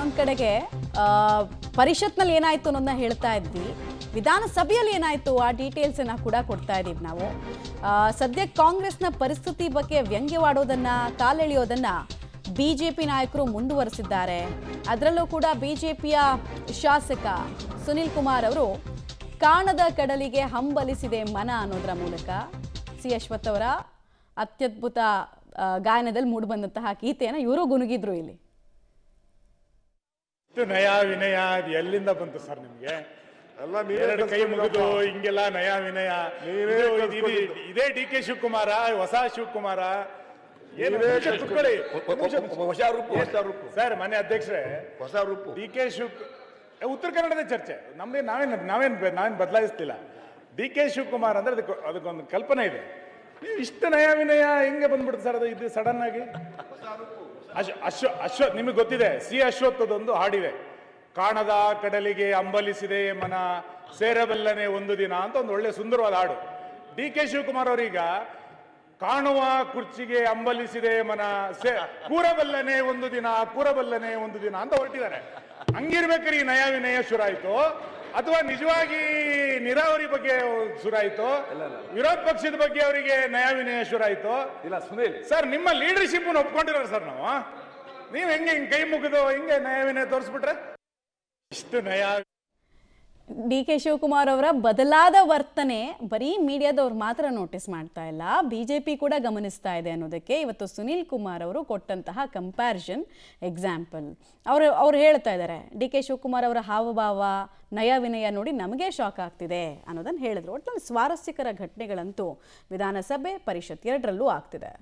ಒಂದ್ ಕಡೆಗೆ ಪರಿಷತ್ನಲ್ಲಿ ಏನಾಯ್ತು ಅನ್ನೋದನ್ನ ಹೇಳ್ತಾ ಇದ್ವಿ, ವಿಧಾನಸಭೆಯಲ್ಲಿ ಏನಾಯ್ತು ಆ ಡೀಟೇಲ್ಸ್ ಅನ್ನ ಕೂಡ ಕೊಡ್ತಾ ಇದೀವಿ ನಾವು. ಸದ್ಯ ಕಾಂಗ್ರೆಸ್ನ ಪರಿಸ್ಥಿತಿ ಬಗ್ಗೆ ವ್ಯಂಗ್ಯವಾಡೋದನ್ನ, ಕಾಲೆಳೆಯೋದನ್ನ ಬಿಜೆಪಿ ನಾಯಕರು ಮುಂದುವರೆಸಿದ್ದಾರೆ. ಅದರಲ್ಲೂ ಕೂಡ ಬಿಜೆಪಿಯ ಶಾಸಕ ಸುನಿಲ್ ಕುಮಾರ್ ಅವರು ಕಾಣದ ಕಡಲಿಗೆ ಹಂಬಲಿಸಿದೆ ಮನ ಅನ್ನೋದರ ಮೂಲಕ ಸಿ ಅಶ್ವಥ್ ಅವರ ಅತ್ಯದ್ಭುತ ಗಾಯನದಲ್ಲಿ ಮೂಡಿಬಂದಂತಹ ಗೀತೆಯನ್ನು ಇವರು ಗುನುಗಿದ್ರು. ಇಲ್ಲಿ ನಯ ವಿನಯ ಅದು ಎಲ್ಲಿಂದ ಬಂತು ಸರ್ ನಿಮ್ಗೆ? ಎರಡು ಕೈ ಮುಗಿದು ಹಿಂಗೆಲ್ಲ ನಯ ವಿನಯ. ಇದೇ ಡಿ ಕೆ ಶಿವಕುಮಾರ, ಹೊಸ ಶಿವಕುಮಾರ ಸರ್. ಮನೆ ಅಧ್ಯಕ್ಷರೇ, ಹೊಸ ರೂಪು ಡಿ ಕೆ ಉತ್ತರ ಕನ್ನಡದ ಚರ್ಚೆ ನಮ್ದೇ, ನಾವೇನ್ ಬದಲಾಯಿಸ್ತಿಲ್ಲ. ಡಿ ಕೆ ಶಿವಕುಮಾರ್ ಅಂದ್ರೆ ಅದಕ್ಕೊಂದು ಕಲ್ಪನೆ ಇದೆ. ನೀವು ಇಷ್ಟು ನಯ ವಿನಯ ಹೆಂಗೆ ಬಂದ್ಬಿಡುತ್ತೆ ಸರ್? ಅದು ಇದು ಸಡನ್ ಆಗಿ ಅಶ್ವಥ್ ನಿಮಗೆ ಗೊತ್ತಿದೆ, ಸಿ ಅಶ್ವತ್ಥದೊಂದು ಹಾಡಿದೆ, ಕಾಣದ ಕಡಲಿಗೆ ಅಂಬಲಿಸಿದೆ ಮನ ಸೇರಬಲ್ಲನೆ ಒಂದು ದಿನ ಅಂತ ಒಂದು ಒಳ್ಳೆ ಸುಂದರವಾದ ಹಾಡು. ಡಿ ಕೆ ಶಿವಕುಮಾರ್ ಅವರೀಗ ಕಾಣುವ ಕುರ್ಚಿಗೆ ಅಂಬಲಿಸಿದೆ ಮನ ಕೂರಬಲ್ಲನೆ ಒಂದು ದಿನ, ಕೂರಬಲ್ಲನೆ ಒಂದು ದಿನ ಅಂತ ಹೊರಟಿದ್ದಾರೆ. ಹಂಗಿರ್ಬೇಕಾದ್ರೆ ಈ ನಯ ವಿನಯ ಶುರಾಯ್ತು ಅಥವಾ ನಿಜವಾಗಿ ನೀರಾವರಿ ಬಗ್ಗೆ ಶುರಾಯ್ತು, ವಿರೋಧ ಪಕ್ಷದ ಬಗ್ಗೆ ಅವರಿಗೆ ನಯ ವಿನಯ ಶುರಾಯ್ತು? ಇಲ್ಲ ಸುನೀಲ್ ಸರ್, ನಿಮ್ಮ ಲೀಡರ್ಶಿಪ್ ಒಪ್ಕೊಂಡಿರೋ ಸರ್ ನಾವು. ನೀವು ಹೆಂಗೆ ಕೈ ಮುಗಿದು ಹಿಂಗೆ ನಯ ವಿನಯ ತೋರಿಸ್ಬಿಟ್ರೆ ಇಷ್ಟು ನಯ. ಡಿ ಕೆ ಶಿವಕುಮಾರ್ ಅವರ ಬದಲಾದ ವರ್ತನೆ ಬರೀ ಮೀಡಿಯಾದವ್ರು ಮಾತ್ರ ನೋಟಿಸ್ ಮಾಡ್ತಾ ಇಲ್ಲ, ಬಿಜೆಪಿ ಕೂಡ ಗಮನಿಸ್ತಾ ಇದೆ ಅನ್ನೋದಕ್ಕೆ ಇವತ್ತು ಸುನಿಲ್ ಕುಮಾರ್ ಅವರು ಕೊಟ್ಟಂತಹ ಕಂಪ್ಯಾರಿಸನ್ ಎಕ್ಸಾಂಪಲ್. ಅವರು ಹೇಳ್ತಾ ಇದ್ದಾರೆ, ಡಿ ಕೆ ಶಿವಕುಮಾರ್ ಅವರ ಹಾವಭಾವ, ನಯ ವಿನಯ ನೋಡಿ ನಮಗೆ ಶಾಕ್ ಆಗ್ತಿದೆ ಅನ್ನೋದನ್ನು ಹೇಳಿದ್ರು. ಒಟ್ಟು ಸ್ವಾರಸ್ಯಕರ ಘಟನೆಗಳಂತೂ ವಿಧಾನಸಭೆ, ಪರಿಷತ್ ಎರಡರಲ್ಲೂ ಆಗ್ತಿದೆ.